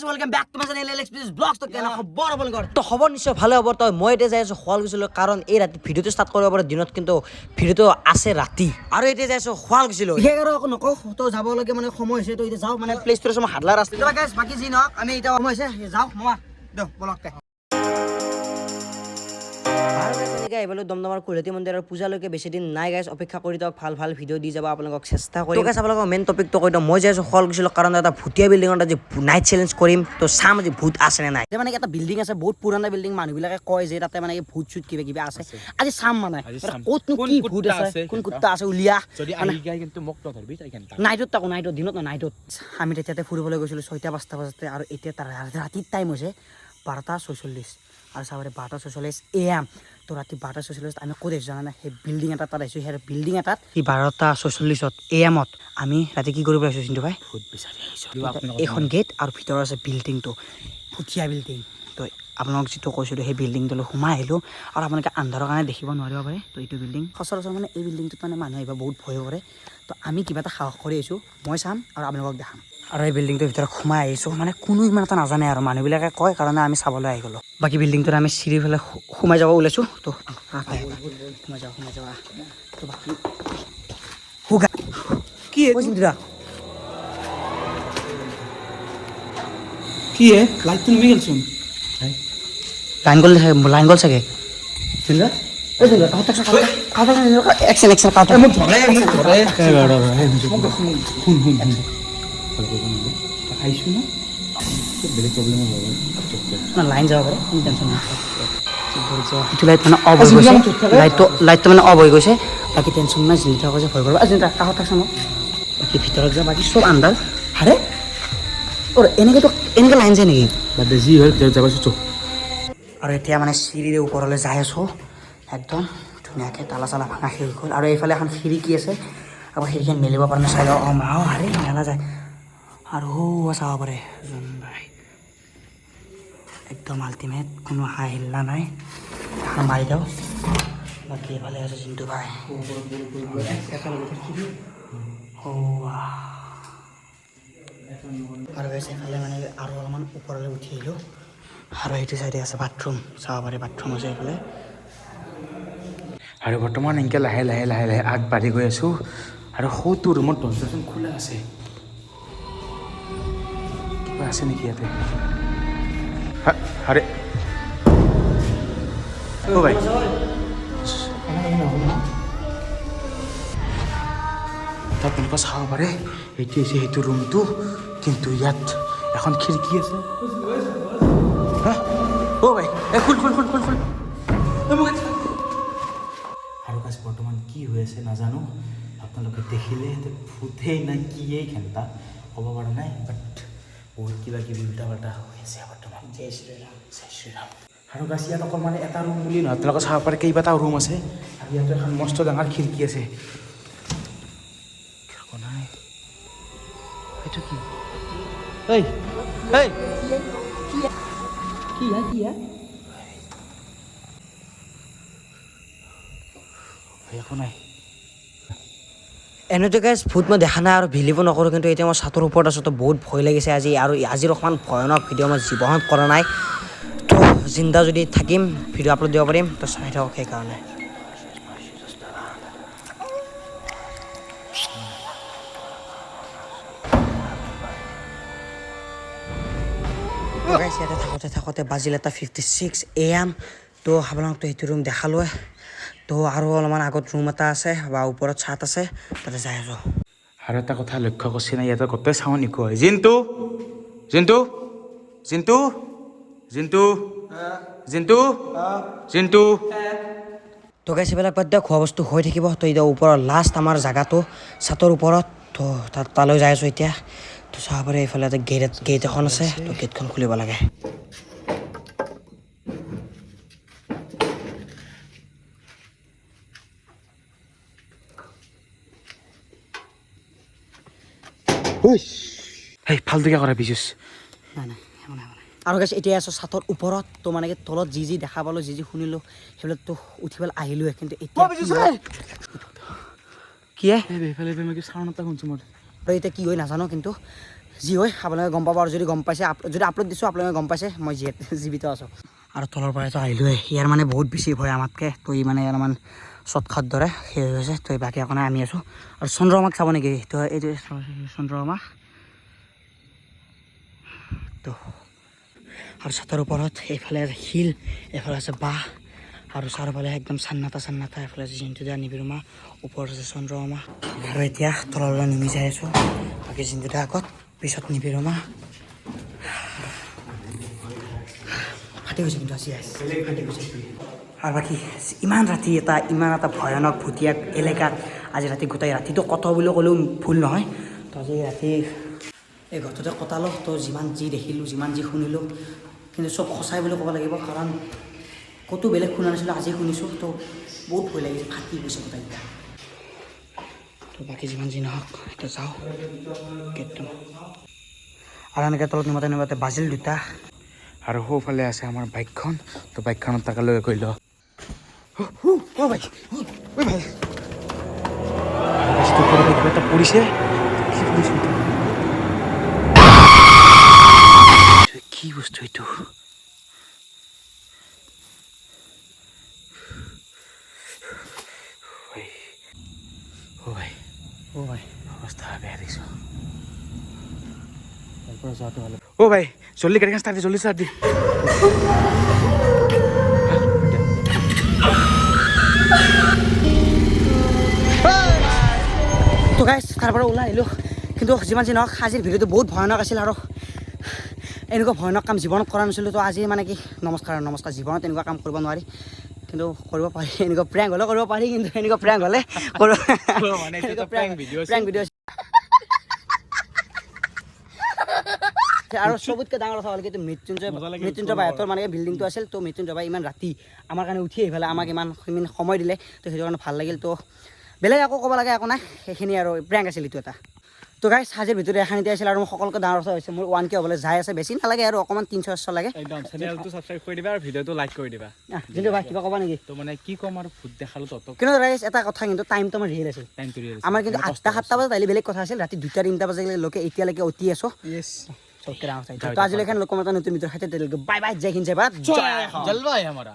Welcome back to my channel experience blogs. তো কেন খবৰ আপোনালোকৰ? তো খবৰ নিশ্চয় ভালে হ'ব। তো মই এতিয়া যাই আছোঁ শুৱাল গৈছিলোঁ, কাৰণ এই ৰাতি ভিডিঅ'টো ষ্টাৰ্ট কৰিব পাৰে দিনত, কিন্তু ভিডিঅ'টো আছে ৰাতি। আৰু এতিয়া যাই আছোঁ শুৱাল গৈছিলোঁ, বিশেষ আৰু একো নকওঁ। তো যাবলৈকে মানে সময় হৈছে, তো এতিয়া যাওঁ, মানে প্লে ষ্ট'ৰ আছে, মই হাদলা ৰাস্তা। তো গাইছ বাকী যি নহওক, আমি এতিয়া সময় হৈছে যাওঁ মামা দিয়ক বলককে। আহিবলৈ দমদমাৰ কুলতী মন্দিৰৰ পূজালৈকে বেছি দিন নাই গাইছ, অপেক্ষা কৰি দিয়ক, ভাল ভাল ভিডিঅ' দি যাব আপোনালোকক চেষ্টা কৰিম। চাব লগা মেইন টপিকটো কৈ দিওঁ, মই যাই আছোঁ শুৱাল গৈছিলোঁ, কাৰণ এটা ভূতীয়া বিল্ডিঙত আজি নাইট চেলেঞ্জ কৰিম। তো চাম আজি ভূত আছে নে নাই। মানে এটা বিল্ডিং আছে, বহুত পুৰণা বিল্ডিং, মানুহবিলাকে কয় যে তাতে মানে ভূত চুত কিবা কিবা আছে। আজি চাম মানে ক'তনো কি ভূত আছে, কোন কুত্তা আছে উলিয়া। নাইটত তাকো নাইটত, দিনত নহয় নাইটত। আমি তেতিয়াতে ফুৰিবলৈ গৈছিলোঁ 6টা-5টা বজাতে, আৰু এতিয়া তাৰ ৰাতিৰ টাইম হৈছে 12:46, আৰু চাবলৈ 12:46 AM। তো ৰাতি 12:46 আমি ক'ত আহিছোঁ জানানে? সেই বিল্ডিং এটাত তাত আহিছোঁ। সেই বিল্ডিং এটাত 12:46 AM আমি ৰাতি কি কৰিব আহিছোঁ চিন্তু ভাই? ভূত বিচাৰি আহিছোঁ। এইখন গেট আৰু ভিতৰত আছে বিল্ডিংটো, ভুটীয়া বিল্ডিং। তো আপোনালোক যিটো কৈছিলোঁ সেই বিল্ডিংটোলৈ সোমাই আহিলোঁ, আৰু আপোনালোকে আন্ধাৰৰ কাৰণে দেখিব নোৱাৰিব পাৰে। তো এইটো বিল্ডিং সচৰাচৰ মানে এই বিল্ডিংটোত মানে মানুহ আহিব বহুত ভয় কৰে। তো আমি কিবা এটা সাহস কৰি আহিছোঁ, মই চাম আৰু আপোনালোকক দেখাম। আৰু এই বিল্ডিংটোৰ ভিতৰত সোমাই আহিছোঁ, মানে কোনো ইমান এটা নাজানে আৰু মানুহবিলাকে কয় কাৰণে আমি চাবলৈ আহি গ'লোঁ। বাকী বিল্ডিংটোত আমি চিৰি ফালে সোমাই যাব ওলাইছোঁ। তো সোমাই যাবা। তো বাকী কি কি হে লাইট তো নেমে গেলছুন লাইন গল চাগে। লাইন যাব পাৰে, কোনো টেনশ্যন নাই। এইটো লাইট মানে অফ হৈ গৈছে, লাইটটো মানে অফ হৈ গৈছে। বাকী টেনশ্যন নাই, জিনিতা কৈছে ভয় কৰিব। কাষত থাকছ ন, বাকী ভিতৰত যা, বাকী চব আন্ধাৰ। আৰে এনেকে লাইন যায় নেকি? যি হয় ভিতৰত যাব চোক। আৰু এতিয়া মানে চিৰিৰে ওপৰলৈ যাই আছোঁ, একদম ধুনীয়াকৈ তালা চালা ভাঙা শেষ হ'ল। আৰু এইফালে এখন খিৰিকী আছে, আকৌ খিৰিকীখন মেলিব পৰা নাই, চাই লওঁ। আৰে মেলা যায়, আৰু চাব পাৰে ভাই, একদম আল্টিমেট, কোনো হাই হিল্লা নাই। এখন মাৰি দিওঁ। বাকী এইফালে আছে চিন্তু ভাই। আৰু এইফালে মানে আৰু অলপমান ওপৰলৈ উঠি আহিলোঁ, আৰু এইটো চাইডে আছে বাথৰুম, চাব পাৰে বাথৰুম আছে এইফালে। আৰু বৰ্তমান এনেকৈ লাহে লাহে লাহে লাহে আগবাঢ়ি গৈ আছোঁ, আৰু সৌটো ৰুমত দৰ্জাখন খোলা আছে। কিবা আছে নেকি ইয়াতে? আৰে অ' ভাই, আপোনালোকে চাব পাৰে এইটো হৈছে সেইটো ৰুমটো, কিন্তু ইয়াত এখন খিৰিকী আছে। অ' ভাই, খুল। আৰু কাজ বৰ্তমান কি হৈ আছে নাজানো, আপোনালোকে দেখিলে ভূতেই না কিয়েই ঘেণ্টা ক'ব পৰা নাই, বাট বহুত কিবা কিবি উল্টা পাল্টা হৈ আছে বৰ্তমান। জয় শ্ৰীৰাম। আৰু গাছ ইয়াত অকল মানে এটা ৰুম বুলি নহয়, আপোনালোকে চাব পাৰে কেইবাটাও ৰুম আছে, আৰু ইয়াতো এখন মস্ত ডাঙৰ খিৰিকী আছে। নাই এইটো কি? একো নাই। এনেতো গাইজ ভূত মই দেখা নাই আৰু বিলিভ নকৰোঁ, কিন্তু এতিয়া মই ছাতৰ ওপৰত আছোঁ, তো বহুত ভয় লাগিছে আজি। আৰু আজিৰ অকণমান ভয়ানক ভিডিঅ' মই জীৱনত কৰা নাই, তো জিন্দা যদি থাকিম ভিডিঅ' আপলোড দিব পাৰিম, তো চাই থাকক সেইকাৰণে। ইয়াতে থাকোঁতে বাজিল এটা 56 AM। তো আপোনালোকতো সেইটো ৰুম দেখালোৱে। তো আৰু অলপমান আগত ৰুম এটা আছে, বা ওপৰত ছাদ আছে, তাতে যাই আছোঁ। আৰু এটা কথা লক্ষ্য কৰিছে নাই, ইয়াতে গোটেই চাউণ্ড ইকো হয়। জিন্তু। তো গাইছ এইবিলাক বাদ দিয়ক, খোৱা বস্তু হৈ থাকিব। তো এতিয়া ওপৰত লাষ্ট আমাৰ জেগাটো ছাতৰ ওপৰত, তো তালৈ যাই আছোঁ এতিয়া। তো চাব পাৰে এইফালে এটা গেট এখন আছে, তো গেটখন খুলিব লাগে। ফাল্টুকে কৰা বিজুচ নাই আৰু গাইছ এতিয়া আছোঁ ছাতৰ ওপৰত। তো মানে কি তলত যি দেখা পালোঁ, যি শুনিলোঁ, সেইবিলাকতো উঠি পেলাই আহিলোঁৱে, কিন্তু এতিয়া কি চাউণ্ড এটা শুনছোঁ মই। আৰু এতিয়া কি হয় নাজানো, কিন্তু যি হয় আপোনালোকে গম পাব আৰু যদি গম পাইছে যদি আপলোড দিছোঁ আপোনালোকে গম পাইছে মই জীৱিত আছোঁ আৰু তলৰ পৰাতো আহিলোৱে ইয়াৰ মানে বহুত বেছি ভয় আমাতকৈ তো ই মানে অলপমান চটখাট দৰে সেই হৈ গৈছে তো বাকী একো নাই আমি আছোঁ আৰু চন্দ্ৰমাক চাব নেকি তো এইটো চন্দ্ৰমা তো আৰু ছাতৰ ওপৰত এইফালে শিল এইফালে আছে বাঁহ আৰু চাৰিওফালে একদম চান্নাটা এইফালে আছে জিন্তুদা নিবিড়মা ওপৰত আছে চন্দ্ৰমা আৰু এতিয়া তললৈ নামি যাই আছোঁ বাকী জিন্তুদা আগত পিছত নিবিড়মা ফাটি গৈছে কিন্তু আজি ফাটি গৈছে আৰু বাকী ইমান ৰাতি ইমান এটা ভয়ানক ভুটীয়া এলেকাত আজি ৰাতি গোটেই ৰাতিটো কত বুলি ক'লেও ভুল নহয় তো আজি ৰাতি এই ঘৰটোতে কটালোঁ তো যিমান যি দেখিলোঁ যিমান যি শুনিলোঁ কিন্তু চব সঁচাই বুলি ক'ব লাগিব কাৰণ ক'তো বেলেগ শুনা নাছিলোঁ আজি শুনিছোঁ তো বহুত ভয় লাগিছে ফাটি গৈছে গোটেইকেইটা তো বাকী যিমান যি নহওক এতিয়া যাওঁ গেটটো আৰু এনেকৈ তলত নিমতে বাজিল দুটা আৰু সোঁফালে আছে আমাৰ বাইকখন তো বাইকখনত তাকালৈ গৈ লওঁ অ' ভাই ঐ ভাই কিবা এটা পৰিছে কি বস্তু এইটো অ' ভাই অৱস্থা বেয়া দেখিছোঁ তাৰপৰা যোৱাটো ভাল অ' ভাই জল্দি গাড়ীখন ষ্টাৰ্ট দি জল্দি ষ্টাৰ্ট দি তো গাইছ তাৰ পৰা ওলাই আহিলোঁ কিন্তু যিমান যি নহওক আজিৰ ভিডিঅ'টো বহুত ভয়ানক আছিল আৰু এনেকুৱা ভয়ানক কাম জীৱনত কৰা নাছিলোঁ তো আজি মানে কি নমস্কাৰ জীৱনত এনেকুৱা কাম কৰিব নোৱাৰি কিন্তু কৰিব পাৰি এনেকুৱা প্ৰেংক হ'লেও কৰিব পাৰি কিন্তু এনেকুৱা প্ৰেংক হ'লে প্ৰেংক ভিডিঅ' আৰু চবতকৈ ডাঙৰ কথা হ'ল কি মৃত্যুঞ্জয় বাহঁতৰ মানে বিল্ডিংটো আছিল তো মৃত্যুঞ্জয় বাই ইমান ৰাতি আমাৰ কাৰণে উঠি আহি পেলাই আমাক ইমান সময় দিলে তো সেইটো কাৰণে ভাল লাগিল তো বেলেগ একো ক'ব লাগে একো নাই সেইখিনি আৰু প্ৰেংক আছিল এইটো এটা তো গাইছ আজিৰ ভিতৰত এখানিতে আছিল আৰু মোৰ সকলোকে ডাঙৰ কথা হৈছে মোৰ 1K হ'বলৈ যাই আছে বেছি নালাগে আৰু অকণমান 300 লাগে একদম চেনেলটো সাবস্ক্ৰাইব কৰি দিবা আৰু ভিডিঅ'টো লাইক কৰি দিবা কিন্তু ভাই কিবা ক'বা নেকি তো মানে কি ক'ম আৰু ভূত দেখালো ততক কিন্তু গাইছ এটা কথা কিন্তু টাইমটো আমাৰ ৰিয়েল আছিল টাইমটো ৰিয়েল আমাৰ কিন্তু 8টা 7টা বজাত আহিলে বেলেগ কথা আছিল ৰাতি 2টা 3টা বজালৈকে এতিয়ালৈকে অতি আছোঁ ইয়েছ চবকে ডাঙৰ কথা তো আজিলৈকে লোকমত নতুন মিত্ৰৰ সৈতে বাই বাই জয় হিন্দ জয় ভাৰত জলবা है हमारा